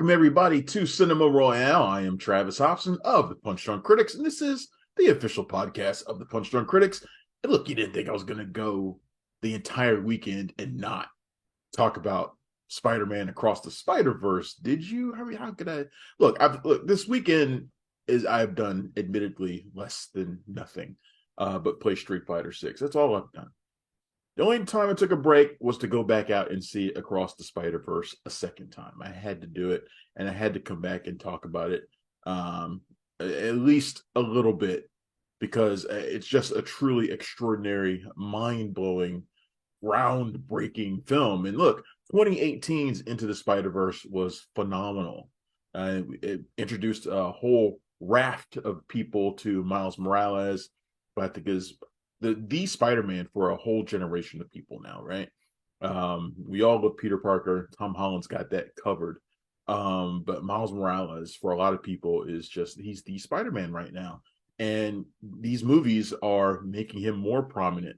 Welcome, everybody, to Cinema Royale. I am Travis Hobson of the Punch Drunk Critics, and this is the official podcast of the Punch Drunk Critics. And look, you didn't think I was going to go the entire weekend and not talk about Spider-Man Across the Spider-Verse, did you? I mean, how could I? Look, this weekend I've done, admittedly, less than nothing, but play Street Fighter 6. That's all I've done. The only time I took a break was to go back out and see Across the Spider-Verse a second time. I had to do it, and I had to come back and talk about it at least a little bit, because it's just a truly extraordinary, mind-blowing, groundbreaking film. And look, 2018's Into the Spider-Verse was phenomenal. It introduced a whole raft of people to Miles Morales, who I think is the Spider-Man for a whole generation of people now, right? We all love Peter Parker. Tom Holland's got that covered. But Miles Morales, for a lot of people, he's the Spider-Man right now. And these movies are making him more prominent.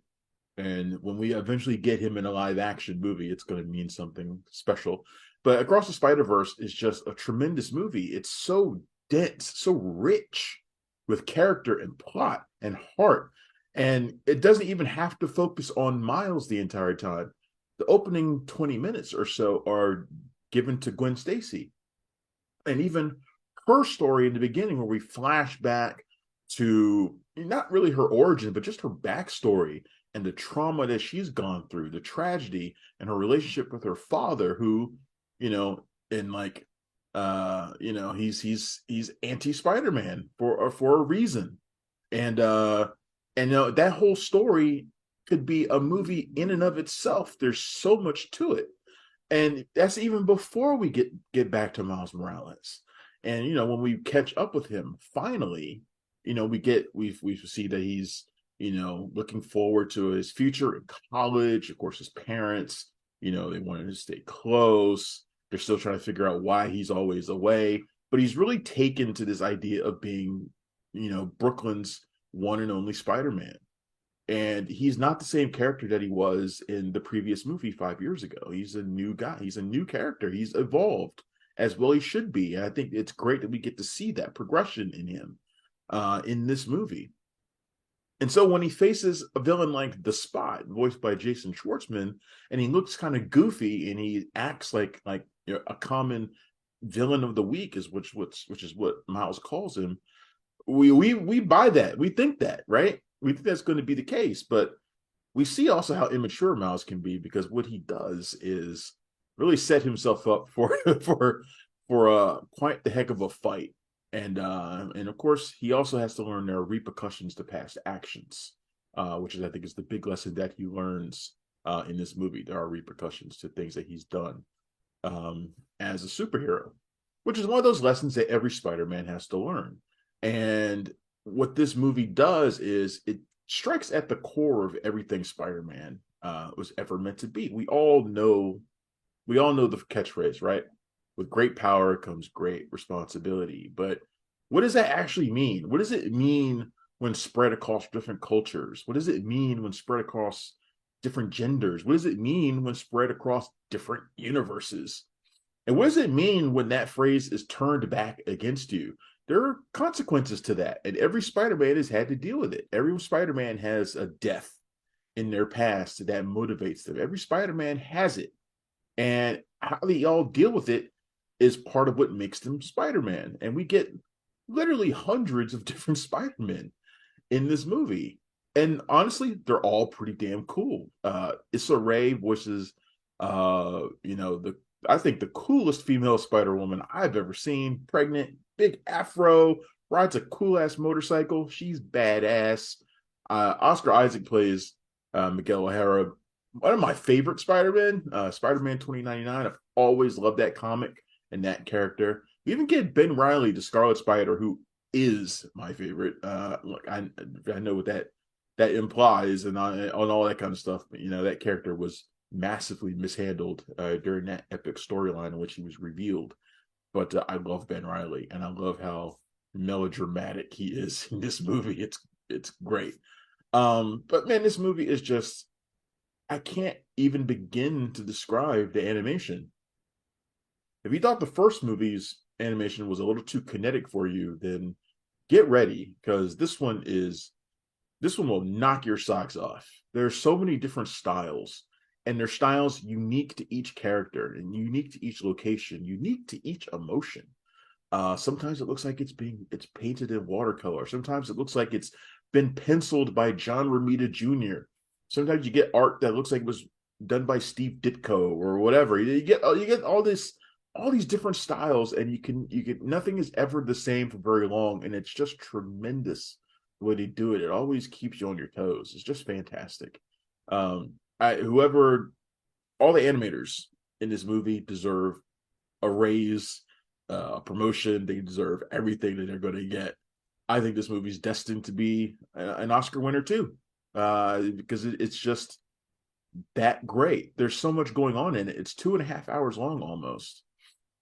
And when we eventually get him in a live action movie, it's going to mean something special. But Across the Spider-Verse is just a tremendous movie. It's so dense, so rich with character and plot and heart. And it doesn't even have to focus on Miles the entire time. The opening 20 minutes or so are given to Gwen Stacy. And even her story in the beginning, where we flash back to not really her origin, but just her backstory and the trauma that she's gone through, the tragedy, and her relationship with her father, who, he's anti-Spider-Man for a reason. And that whole story could be a movie in and of itself. There's so much to it. And that's even before we get back to Miles Morales. And, when we catch up with him, finally, we see that he's, looking forward to his future in college. Of course, his parents, they wanted to stay close. They're still trying to figure out why he's always away. But he's really taken to this idea of being, Brooklyn's one and only Spider-Man. And he's not the same character that he was in the previous movie 5 years ago. He's a new guy. He's a new character. He's evolved, as well he should be. And I think it's great that we get to see that progression in him in this movie. And so when he faces a villain like the Spot, voiced by Jason Schwartzman, and he looks kind of goofy and he acts like a common villain of the week, which is what Miles calls him, we buy that. We think that, right? We think that's going to be the case, but we see also how immature Miles can be, because what he does is really set himself up for quite the heck of a fight. And of course, he also has to learn there are repercussions to past actions, which I think is the big lesson that he learns in this movie. There are repercussions to things that he's done as a superhero, which is one of those lessons that every Spider-Man has to learn. And what this movie does is it strikes at the core of everything Spider-Man was ever meant to be. We all know the catchphrase, right? With great power comes great responsibility. But what does that actually mean? What does it mean when spread across different cultures? What does it mean when spread across different genders? What does it mean when spread across different universes? And what does it mean when that phrase is turned back against you? There are consequences to that, and every Spider-Man has had to deal with it. Every Spider-Man has a death in their past that motivates them. Every Spider-Man has it, and how they all deal with it is part of what makes them Spider-Man. And we get literally hundreds of different Spider-Men in this movie, and honestly, they're all pretty damn cool. Issa Rae voices, I think the coolest female Spider-Woman I've ever seen. Pregnant, big afro, rides a cool-ass motorcycle. She's badass. Oscar Isaac plays Miguel O'Hara, one of my favorite Spider-Man, Spider-Man 2099. I've always loved that comic and that character. We even get Ben Reilly, the Scarlet Spider, who is my favorite. Look, I know what that implies and on all that kind of stuff. But, that character was massively mishandled during that epic storyline in which he was revealed. But I love Ben Reilly, and I love how melodramatic he is in this movie. It's great. But man, this movie is just, I can't even begin to describe the animation. If you thought the first movie's animation was a little too kinetic for you, then get ready because this one will knock your socks off. There's so many different styles, and their styles unique to each character and unique to each location, unique to each emotion. Sometimes it looks like it's painted in watercolor. Sometimes it looks like it's been penciled by John Romita Jr. Sometimes you get art that looks like it was done by Steve Ditko or whatever. You get all these different styles, and you get nothing is ever the same for very long, and it's just tremendous the way they do it. It always keeps you on your toes. It's just fantastic. Whoever all the animators in this movie deserve a raise, a promotion. They deserve everything that they're going to get. I think this movie's destined to be an Oscar winner too, because it's just that great. There's so much going on in it. It's 2.5 hours long almost,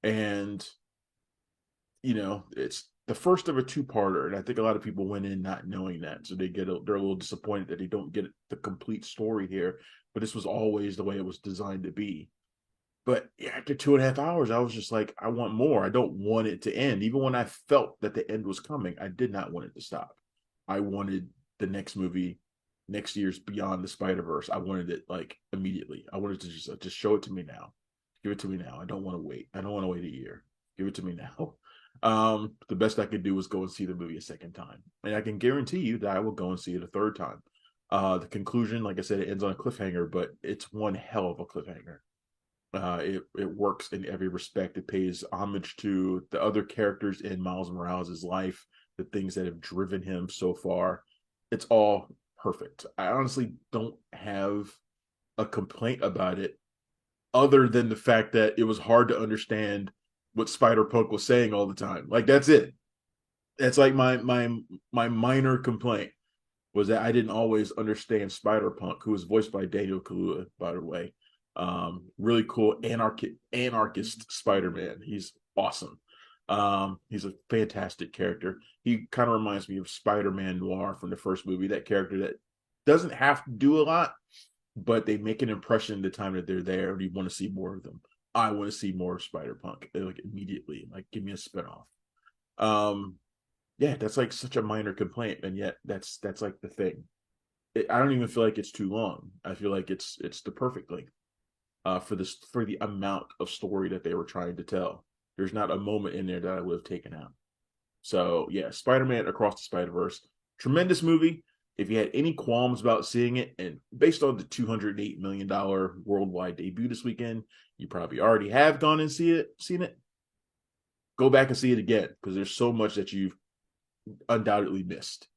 and it's the first of a two-parter, and I think a lot of people went in not knowing that, so they're a little disappointed that they don't get the complete story here. But this was always the way it was designed to be. But after 2.5 hours, I was just like, I want more. I don't want it to end. Even when I felt that the end was coming, I did not want it to stop. I wanted the next movie, next year's Beyond the Spider-Verse. I wanted it like immediately. I wanted to just show it to me now. Give it to me now. I don't want to wait. I don't want to wait a year. Give it to me now. The best I could do was go and see the movie a second time. And I can guarantee you that I will go and see it a third time. The conclusion, like I said, it ends on a cliffhanger, but it's one hell of a cliffhanger. It works in every respect. It pays homage to the other characters in Miles Morales' life, the things that have driven him so far. It's all perfect. I honestly don't have a complaint about it, other than the fact that it was hard to understand what Spider-Punk was saying all the time. Like that's it. That's like my minor complaint was that I didn't always understand Spider-Punk, who was voiced by Daniel Kaluuya, by the way. Really cool anarchist Spider-Man. He's awesome. He's a fantastic character. He kind of reminds me of Spider-Man Noir from the first movie, that character that doesn't have to do a lot, but they make an impression the time that they're there, and you want to see more of them. I want to see more of Spider-Punk, like immediately. Like, give me a spinoff. Yeah, that's like such a minor complaint, and yet that's like the thing. I don't even feel like it's too long. I feel like it's the perfect length for the amount of story that they were trying to tell. There's not a moment in there that I would have taken out. So yeah, Spider-Man Across the Spider-Verse, tremendous movie. If you had any qualms about seeing it, and based on the $208 million worldwide debut this weekend, you probably already have gone and seen it. Go back and see it again, because there's so much that you've undoubtedly missed.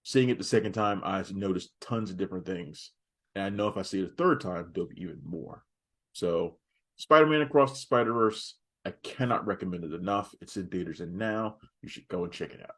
Seeing it the second time, I've noticed tons of different things. And I know if I see it a third time, there'll be even more. So, Spider-Man Across the Spider-Verse, I cannot recommend it enough. It's in theaters and now. You should go and check it out.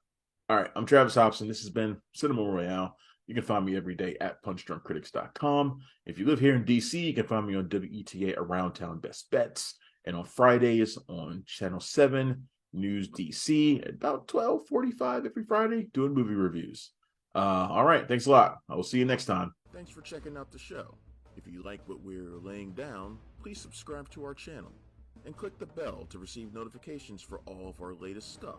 All right, I'm Travis Hobson. This has been Cinema Royale. You can find me every day at punchdrunkcritics.com. If you live here in DC, you can find me on WETA Around Town Best Bets, and on Fridays on Channel 7 News DC at about 12:45 every Friday, doing movie reviews. All right, thanks a lot. I will see you next time. Thanks for checking out the show. If you like what we're laying down, please subscribe to our channel and click the bell to receive notifications for all of our latest stuff.